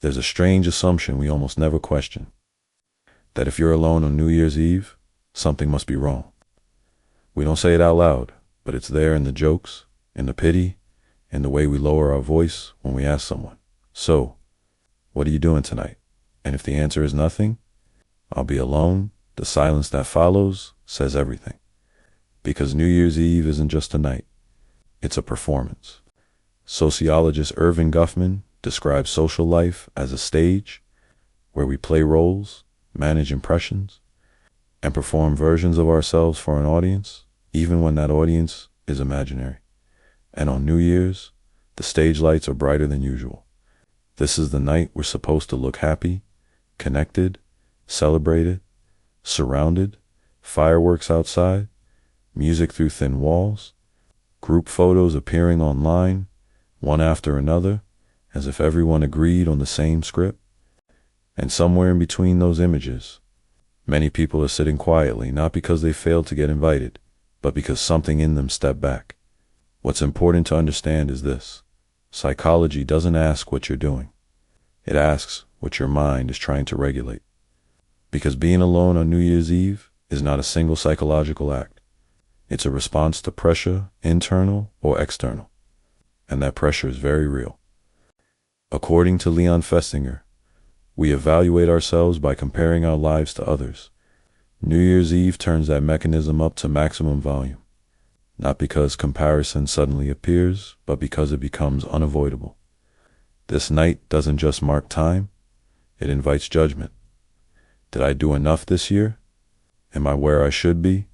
There's a strange assumption we almost never question, that if you're alone on New Year's Eve, something must be wrong. We don't say it out loud, but it's there in the jokes, in the pity, in the way we lower our voice when we ask someone, "So, what are you doing tonight?" And if the answer is nothing, "I'll be alone," the silence that follows says everything. Because New Year's Eve isn't just a night, it's a performance. Sociologist Irvin Yalom describes social life as a stage where we play roles, manage impressions, and perform versions of ourselves for an audience, even when that audience is imaginary. And on New Year's, the stage lights are brighter than usual. This is the night we're supposed to look happy, connected, celebrated, surrounded, fireworks outside, music through thin walls, group photos appearing online, one after another, as if everyone agreed on the same script. And somewhere in between those images, many people are sitting quietly, not because they failed to get invited, but because something in them stepped back. What's important to understand is this: psychology doesn't ask what you're doing. It asks what your mind is trying to regulate. Because being alone on New Year's Eve is not a single psychological act. It's a response to pressure, internal or external. And that pressure is very real. According to Leon Festinger, we evaluate ourselves by comparing our lives to others. New Year's Eve turns that mechanism up to maximum volume. Not because comparison suddenly appears, but because it becomes unavoidable. This night doesn't just mark time, it invites judgment. Did I do enough this year? Am I where I should be?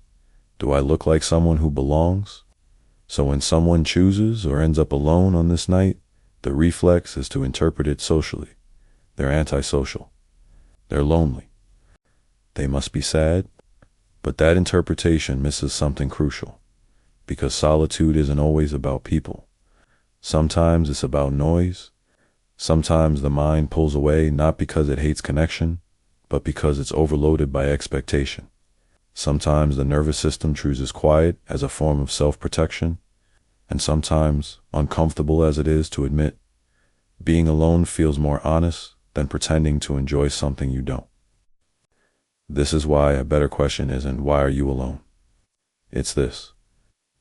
Do I look like someone who belongs? So when someone chooses or ends up alone on this night, the reflex is to interpret it socially. They're antisocial. They're lonely. They must be sad. But that interpretation misses something crucial. Because solitude isn't always about people. Sometimes it's about noise. Sometimes the mind pulls away not because it hates connection, but because it's overloaded by expectation. Sometimes the nervous system chooses quiet as a form of self-protection, and sometimes, uncomfortable as it is to admit, being alone feels more honest than pretending to enjoy something you don't. This is why a better question isn't, "Why are you alone?" It's this: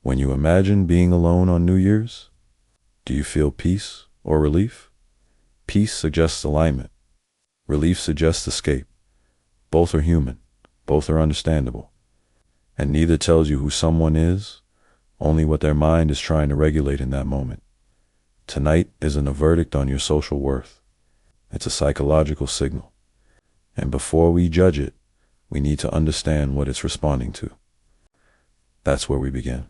when you imagine being alone on New Year's, do you feel peace or relief? Peace suggests alignment. Relief suggests escape. Both are human. Both are understandable. And neither tells you who someone is, only what their mind is trying to regulate in that moment. Tonight isn't a verdict on your social worth. It's a psychological signal. And before we judge it, we need to understand what it's responding to. That's where we begin.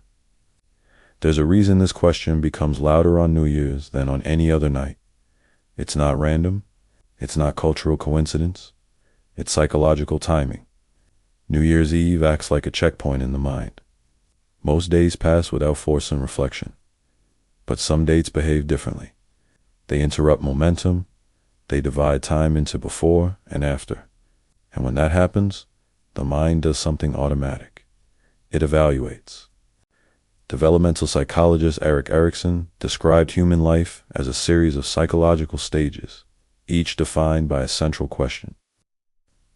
There's a reason this question becomes louder on New Year's than on any other night. It's not random. It's not cultural coincidence. It's psychological timing. New Year's Eve acts like a checkpoint in the mind. Most days pass without force and reflection. But some dates behave differently. They interrupt momentum. They divide time into before and after. And when that happens, the mind does something automatic. It evaluates. Developmental psychologist Erik Erikson described human life as a series of psychological stages, each defined by a central question.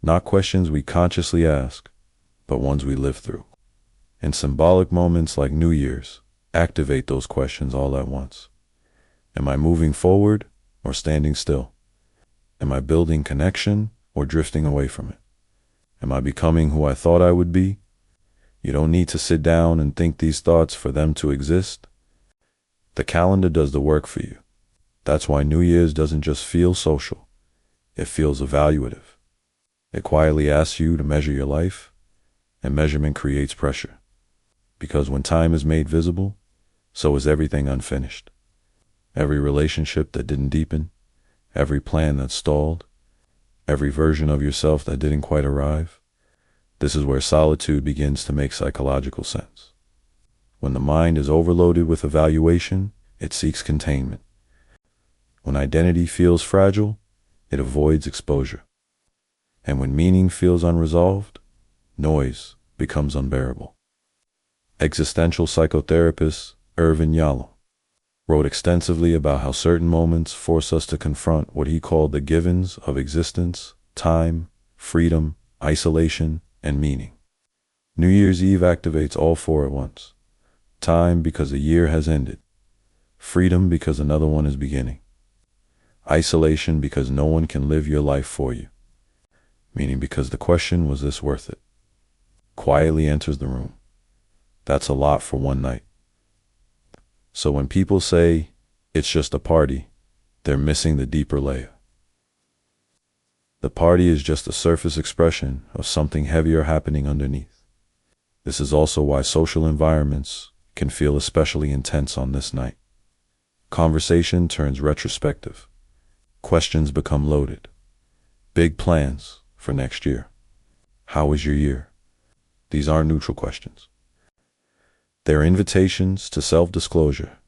Not questions we consciously ask, but ones we live through. And symbolic moments like New Year's activate those questions all at once. Am I moving forward or standing still? Am I building connection or drifting away from it? Am I becoming who I thought I would be? You don't need to sit down and think these thoughts for them to exist. The calendar does the work for you. That's why New Year's doesn't just feel social. It feels evaluative. It quietly asks you to measure your life, and measurement creates pressure. Because when time is made visible, so is everything unfinished. Every relationship that didn't deepen, every plan that stalled, every version of yourself that didn't quite arrive. This is where solitude begins to make psychological sense. When the mind is overloaded with evaluation, it seeks containment. When identity feels fragile, it avoids exposure. And when meaning feels unresolved, noise becomes unbearable. Existential psychotherapist Irvin Yalom wrote extensively about how certain moments force us to confront what he called the givens of existence, time, freedom, isolation, and meaning. New Year's Eve activates all four at once. Time because a year has ended. Freedom because another one is beginning. Isolation because no one can live your life for you. Meaning because the question, was this worth it? Quietly enters the room. That's a lot for one night. So when people say it's just a party, they're missing the deeper layer. The party is just a surface expression of something heavier happening underneath. This is also why social environments can feel especially intense on this night. Conversation turns retrospective. Questions become loaded. Big plans for next year. How was your year? These aren't neutral questions. They're invitations to self-disclosure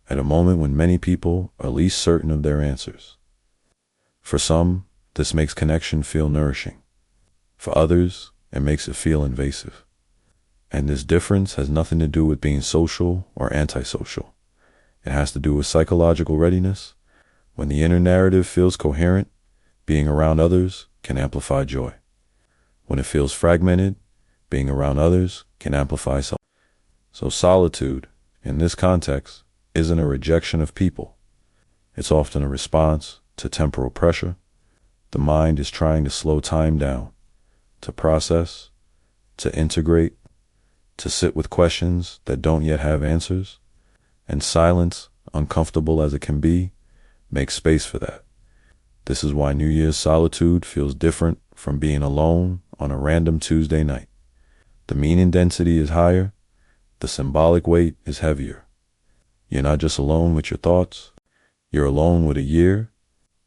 at a moment when many people are least certain of their answers. For some, this makes connection feel nourishing. For others, it makes it feel invasive. And this difference has nothing to do with being social or antisocial. It has to do with psychological readiness. When the inner narrative feels coherent, being around others can amplify joy. When it feels fragmented, being around others can amplify self. So solitude, in this context, isn't a rejection of people. It's often a response to temporal pressure. The mind is trying to slow time down, to process, to integrate, to sit with questions that don't yet have answers. And silence, uncomfortable as it can be, makes space for that. This is why New Year's solitude feels different from being alone on a random Tuesday night. The meaning density is higher. The symbolic weight is heavier. You're not just alone with your thoughts. You're alone with a year.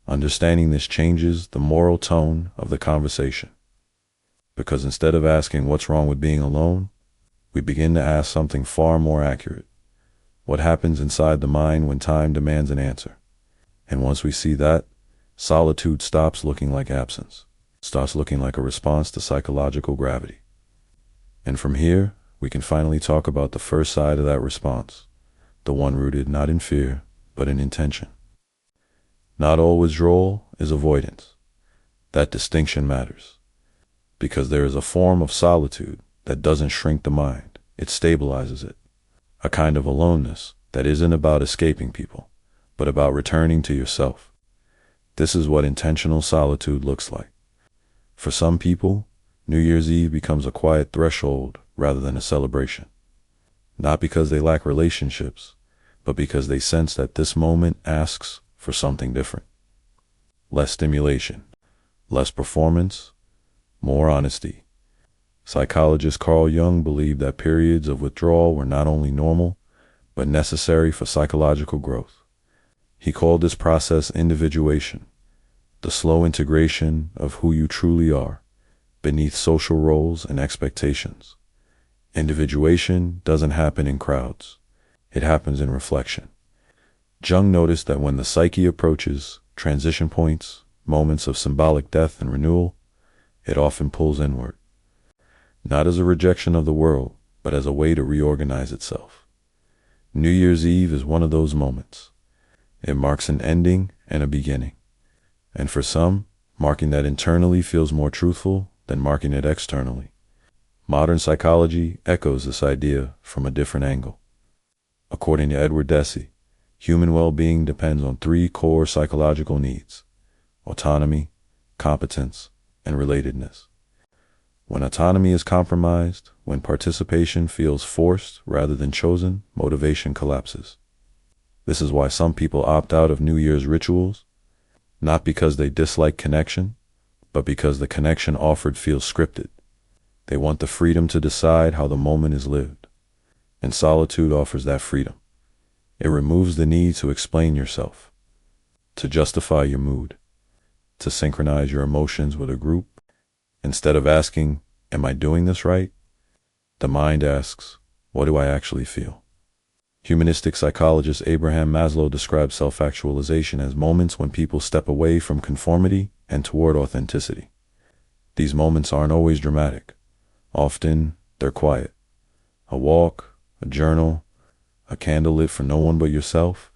Understanding this changes the moral tone of the conversation. Because instead of asking what's wrong with being alone, we begin to ask something far more accurate. What happens inside the mind when time demands an answer? And once we see that, solitude stops looking like absence, starts looking like a response to psychological gravity. And from here, we can finally talk about the first side of that response, the one rooted not in fear, but in intention. Not all withdrawal is avoidance. That distinction matters, because there is a form of solitude that doesn't shrink the mind, it stabilizes it. A kind of aloneness that isn't about escaping people, but about returning to yourself. This is what intentional solitude looks like. For some people, New Year's Eve becomes a quiet threshold rather than a celebration. Not because they lack relationships, but because they sense that this moment asks for something different. Less stimulation, less performance, more honesty. Psychologist Carl Jung believed that periods of withdrawal were not only normal, but necessary for psychological growth. He called this process individuation, the slow integration of who you truly are, beneath social roles and expectations. Individuation doesn't happen in crowds. It happens in reflection. Jung noticed that when the psyche approaches transition points, moments of symbolic death and renewal, it often pulls inward. Not as a rejection of the world, but as a way to reorganize itself. New Year's Eve is one of those moments. It marks an ending and a beginning. And for some, marking that internally feels more truthful than marking it externally. Modern psychology echoes this idea from a different angle. According to Edward Deci, human well-being depends on three core psychological needs: autonomy, competence, and relatedness. When autonomy is compromised, when participation feels forced rather than chosen, motivation collapses. This is why some people opt out of New Year's rituals, not because they dislike connection, but because the connection offered feels scripted. They want the freedom to decide how the moment is lived. And solitude offers that freedom. It removes the need to explain yourself, to justify your mood, to synchronize your emotions with a group. Instead of asking, am I doing this right? The mind asks, what do I actually feel? Humanistic psychologist Abraham Maslow describes self-actualization as moments when people step away from conformity and toward authenticity. These moments aren't always dramatic. Often, they're quiet. A walk, a journal, a candle lit for no one but yourself.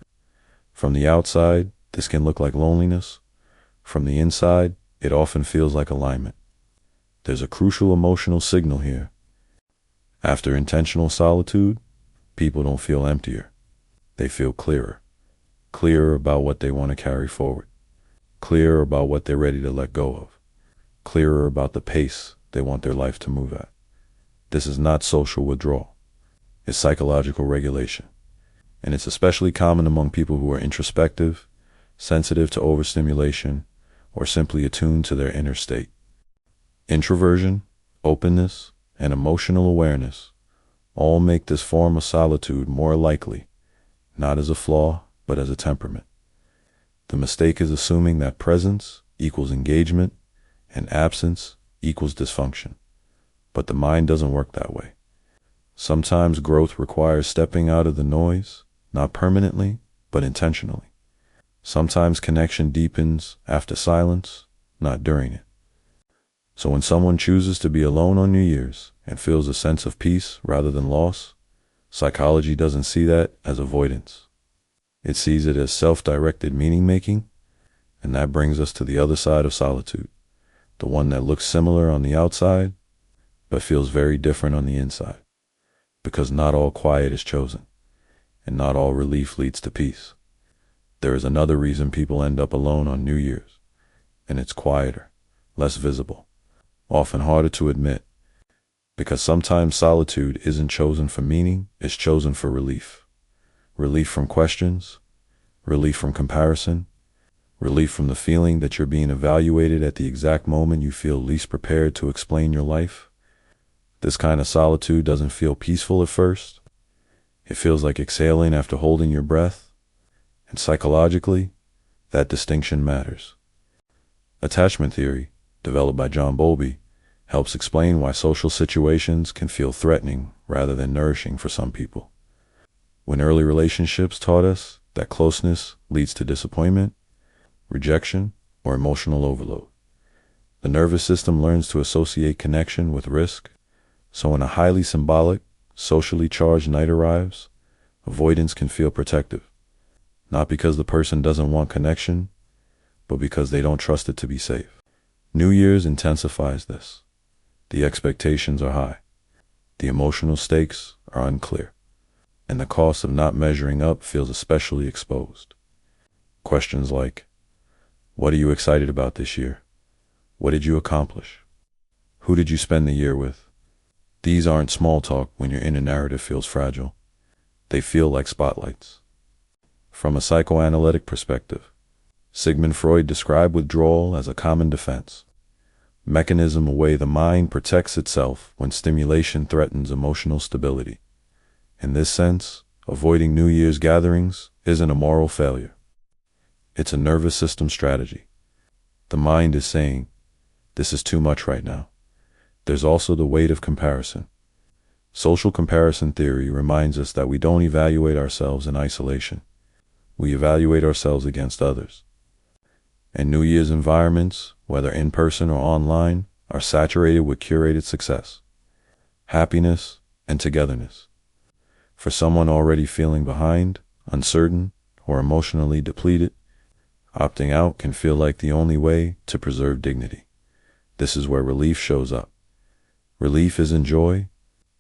From the outside, this can look like loneliness. From the inside, it often feels like alignment. There's a crucial emotional signal here. After intentional solitude, people don't feel emptier. They feel clearer. Clearer about what they want to carry forward. Clearer about what they're ready to let go of. Clearer about the pace they want their life to move at. This is not social withdrawal. It's psychological regulation. And it's especially common among people who are introspective, sensitive to overstimulation, or simply attuned to their inner state. Introversion, openness, and emotional awareness all make this form of solitude more likely, not as a flaw, but as a temperament. The mistake is assuming that presence equals engagement and absence equals dysfunction. But the mind doesn't work that way. Sometimes growth requires stepping out of the noise, not permanently, but intentionally. Sometimes connection deepens after silence, not during it. So when someone chooses to be alone on New Year's and feels a sense of peace rather than loss, psychology doesn't see that as avoidance. It sees it as self-directed meaning-making, and that brings us to the other side of solitude, the one that looks similar on the outside, but feels very different on the inside. Because not all quiet is chosen, and not all relief leads to peace. There is another reason people end up alone on New Year's, and it's quieter, less visible, often harder to admit, because sometimes solitude isn't chosen for meaning, it's chosen for relief. Relief from questions, relief from comparison, relief from the feeling that you're being evaluated at the exact moment you feel least prepared to explain your life. This kind of solitude doesn't feel peaceful at first. It feels like exhaling after holding your breath. And psychologically, that distinction matters. Attachment theory, developed by Bowlby, helps explain why social situations can feel threatening rather than nourishing for some people. When early relationships taught us that closeness leads to disappointment, rejection, or emotional overload, the nervous system learns to associate connection with risk. So when a highly symbolic, socially charged night arrives, avoidance can feel protective, not because the person doesn't want connection, but because they don't trust it to be safe. New Year's intensifies this. The expectations are high. The emotional stakes are unclear. And the cost of not measuring up feels especially exposed. Questions like, what are you excited about this year? What did you accomplish? Who did you spend the year with? These aren't small talk when your inner narrative feels fragile. They feel like spotlights. From a psychoanalytic perspective, Sigmund Freud described withdrawal as a common defense, mechanism a way the mind protects itself when stimulation threatens emotional stability. In this sense, avoiding New Year's gatherings isn't a moral failure. It's a nervous system strategy. The mind is saying, this is too much right now. There's also the weight of comparison. Social comparison theory reminds us that we don't evaluate ourselves in isolation. We evaluate ourselves against others. And New Year's environments, whether in person or online, are saturated with curated success, happiness, and togetherness. For someone already feeling behind, uncertain, or emotionally depleted, opting out can feel like the only way to preserve dignity. This is where relief shows up. Relief isn't joy,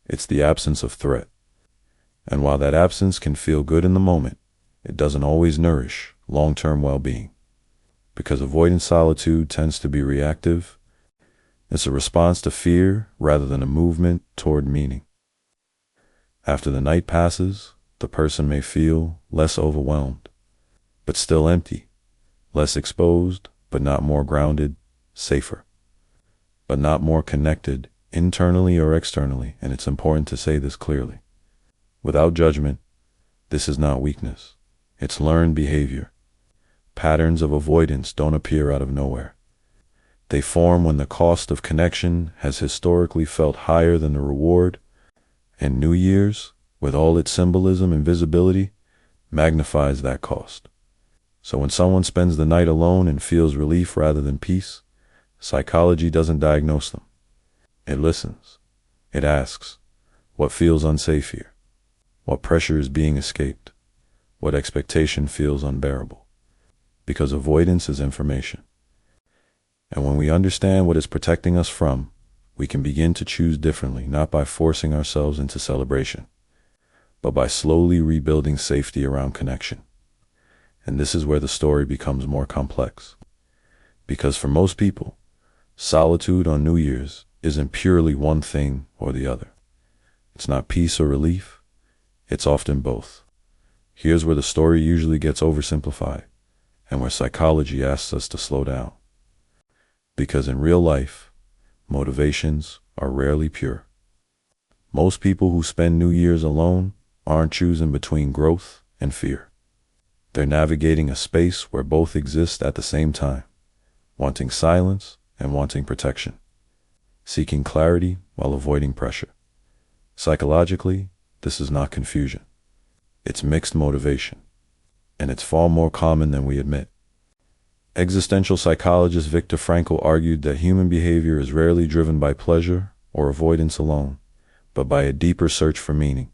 it's the absence of threat. And while that absence can feel good in the moment, it doesn't always nourish long-term well-being. Because avoidant solitude tends to be reactive, it's a response to fear rather than a movement toward meaning. After the night passes, the person may feel less overwhelmed, but still empty, less exposed, but not more grounded, safer, but not more connected internally or externally, and it's important to say this clearly. Without judgment, this is not weakness. It's learned behavior. Patterns of avoidance don't appear out of nowhere. They form when the cost of connection has historically felt higher than the reward, and New Year's, with all its symbolism and visibility, magnifies that cost. So when someone spends the night alone and feels relief rather than peace, psychology doesn't diagnose them. It listens. It asks, what feels unsafe here? what pressure is being escaped, what expectation feels unbearable. Because avoidance is information. And when we understand what it's protecting us from, we can begin to choose differently, not by forcing ourselves into celebration, but by slowly rebuilding safety around connection. And this is where the story becomes more complex. Because for most people, solitude on New Year's isn't purely one thing or the other. It's not peace or relief. It's often both. Here's where the story usually gets oversimplified, and where psychology asks us to slow down. Because in real life, motivations are rarely pure. Most people who spend New Year's alone aren't choosing between growth and fear. They're navigating a space where both exist at the same time, wanting silence and wanting protection, seeking clarity while avoiding pressure. Psychologically, this is not confusion. It's mixed motivation, and it's far more common than we admit. Existential psychologist Viktor Frankl argued that human behavior is rarely driven by pleasure or avoidance alone, but by a deeper search for meaning.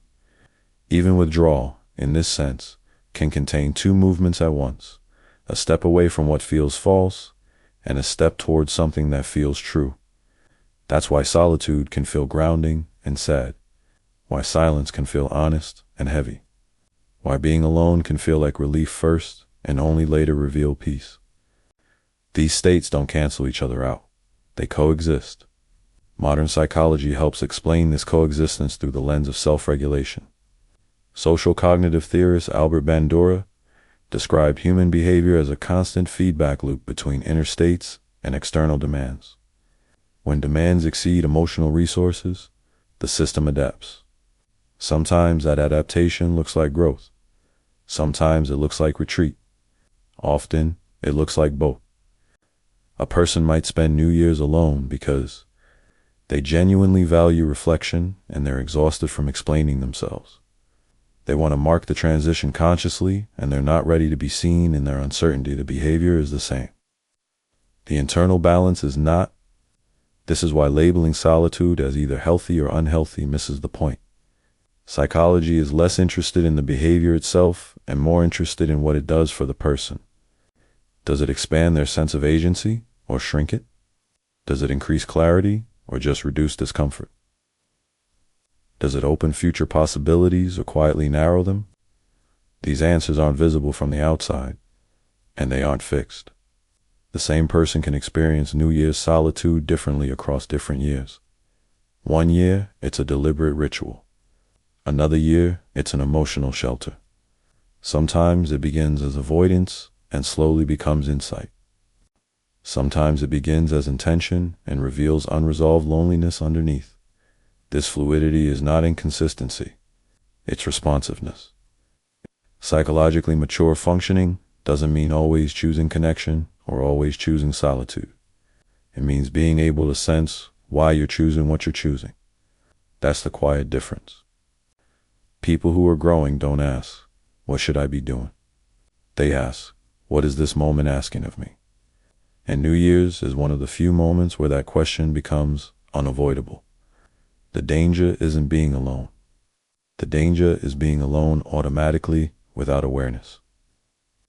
Even withdrawal, in this sense, can contain two movements at once, a step away from what feels false, and a step towards something that feels true. That's why solitude can feel grounding and sad, why silence can feel honest and heavy, why being alone can feel like relief first and only later reveal peace. These states don't cancel each other out. They coexist. Modern psychology helps explain this coexistence through the lens of self-regulation. Social cognitive theorist Albert Bandura described human behavior as a constant feedback loop between inner states and external demands. When demands exceed emotional resources, the system adapts. Sometimes that adaptation looks like growth. Sometimes it looks like retreat. Often, it looks like both. A person might spend New Year's alone because they genuinely value reflection and they're exhausted from explaining themselves. They want to mark the transition consciously and they're not ready to be seen in their uncertainty. The behavior is the same. The internal balance is not. This is why labeling solitude as either healthy or unhealthy misses the point. Psychology is less interested in the behavior itself and more interested in what it does for the person. Does it expand their sense of agency or shrink it? Does it increase clarity or just reduce discomfort? Does it open future possibilities or quietly narrow them? These answers aren't visible from the outside, and they aren't fixed. The same person can experience New Year's solitude differently across different years. One year, it's a deliberate ritual. Another year, it's an emotional shelter. Sometimes it begins as avoidance and slowly becomes insight. Sometimes it begins as intention and reveals unresolved loneliness underneath. This fluidity is not inconsistency, it's responsiveness. Psychologically mature functioning doesn't mean always choosing connection or always choosing solitude. It means being able to sense why you're choosing what you're choosing. That's the quiet difference. People who are growing don't ask, "What should I be doing?" They ask, "What is this moment asking of me?" And New Year's is one of the few moments where that question becomes unavoidable. The danger isn't being alone. The danger is being alone automatically without awareness.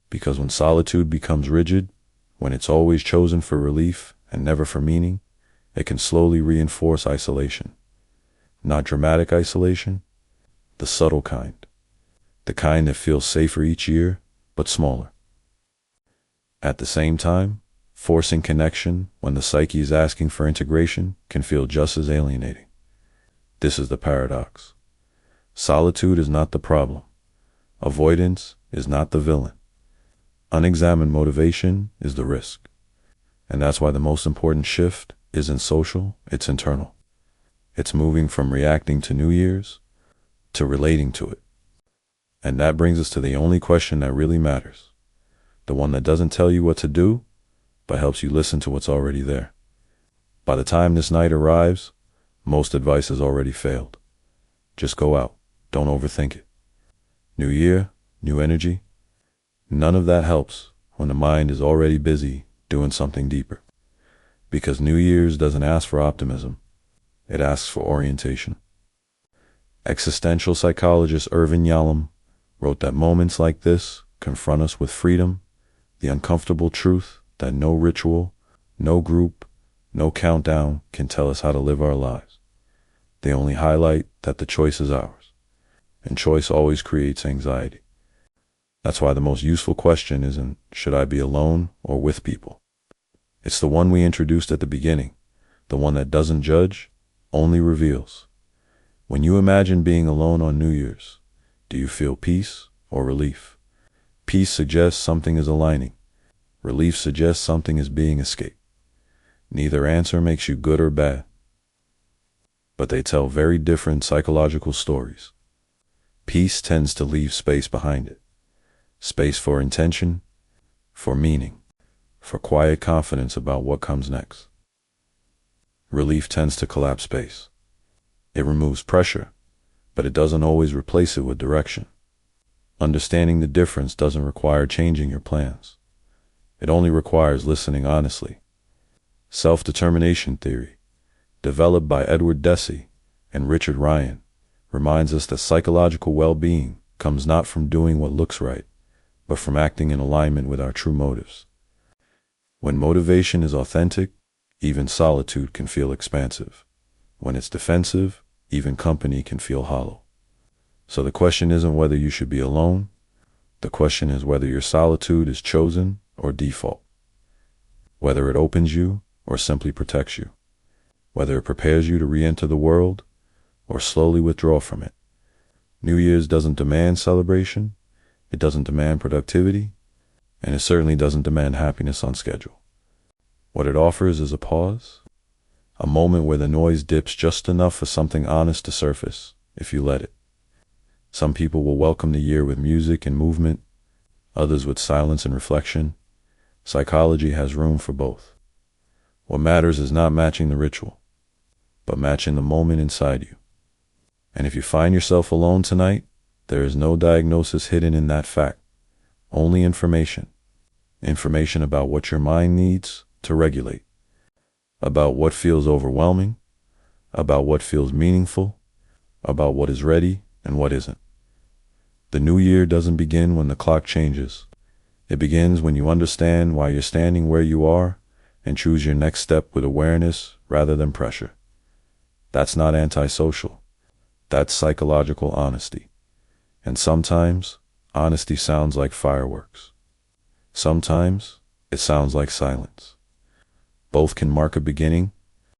Because when solitude becomes rigid, when it's always chosen for relief and never for meaning, it can slowly reinforce isolation. Not dramatic isolation, the subtle kind. The kind that feels safer each year, but smaller. At the same time, forcing connection when the psyche is asking for integration can feel just as alienating. This is the paradox. Solitude is not the problem. Avoidance is not the villain. Unexamined motivation is the risk. And that's why the most important shift isn't social, it's internal. It's moving from reacting to New Year's to relating to it. And that brings us to the only question that really matters. The one that doesn't tell you what to do, but helps you listen to what's already there. By the time this night arrives, most advice has already failed. Just go out. Don't overthink it. New year, new energy. None of that helps when the mind is already busy doing something deeper. Because New Year's doesn't ask for optimism. It asks for orientation. Existential psychologist Irvin Yalom wrote that moments like this confront us with freedom, the uncomfortable truth that no ritual, no group, no countdown can tell us how to live our lives. They only highlight that the choice is ours, and choice always creates anxiety. That's why the most useful question isn't, should I be alone or with people? It's the one we introduced at the beginning, the one that doesn't judge, only reveals. When you imagine being alone on New Year's, do you feel peace or relief? Peace suggests something is aligning. Relief suggests something is being escaped. Neither answer makes you good or bad, but they tell very different psychological stories. Peace tends to leave space behind it. Space for intention, for meaning, for quiet confidence about what comes next. Relief tends to collapse space. It removes pressure, but it doesn't always replace it with direction. Understanding the difference doesn't require changing your plans. It only requires listening honestly. Self-determination theory, developed by Edward Deci and Richard Ryan, reminds us that psychological well-being comes not from doing what looks right, but from acting in alignment with our true motives. When motivation is authentic, even solitude can feel expansive. When it's defensive, even company can feel hollow. So the question isn't whether you should be alone. The question is whether your solitude is chosen or default. Whether it opens you or simply protects you. Whether it prepares you to re-enter the world or slowly withdraw from it. New Year's doesn't demand celebration. It doesn't demand productivity. And it certainly doesn't demand happiness on schedule. What it offers is a pause. A moment where the noise dips just enough for something honest to surface, if you let it. Some people will welcome the year with music and movement, others with silence and reflection. Psychology has room for both. What matters is not matching the ritual, but matching the moment inside you. And if you find yourself alone tonight, there is no diagnosis hidden in that fact, only information. Information about what your mind needs to regulate, about what feels overwhelming, about what feels meaningful, about what is ready and what isn't. The new year doesn't begin when the clock changes. It begins when you understand why you're standing where you are and choose your next step with awareness rather than pressure. That's not antisocial. That's psychological honesty. And sometimes, honesty sounds like fireworks. Sometimes, it sounds like silence. Both can mark a beginning,